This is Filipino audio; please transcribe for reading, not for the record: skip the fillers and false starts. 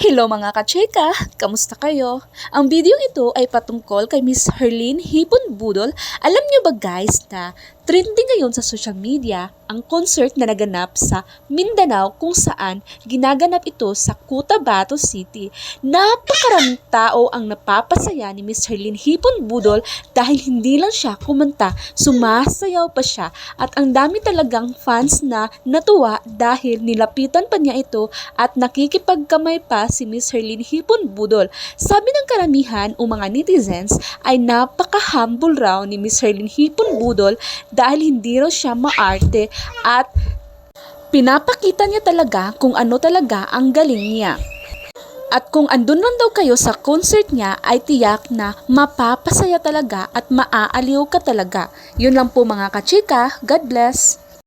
Hello mga kachika! Kamusta kayo? Ang video ito ay patungkol kay Miss Herlyn Hipon Budol. Alam niyo ba guys na trending ngayon sa social media ang concert na naganap sa Mindanao kung saan ginaganap ito sa Cotabato City. Napakaraming tao ang napapasaya ni Miss Herlyn Hipon Budol dahil hindi lang siya kumanta, sumasayaw pa siya at ang dami talagang fans na natuwa dahil nilapitan pa niya ito at nakikipagkamay pa si Miss Herlyn Hipon Budol. Sabi ng karamihan o mga netizens ay napaka-humble raw ni Miss Herlyn Hipon Budol dahil hindi raw siya maarte at pinapakita niya talaga kung ano talaga ang galing niya. At kung andun lang daw kayo sa concert niya ay tiyak na mapapasaya talaga at maaaliw ka talaga. Yun lang po mga kachika. God bless!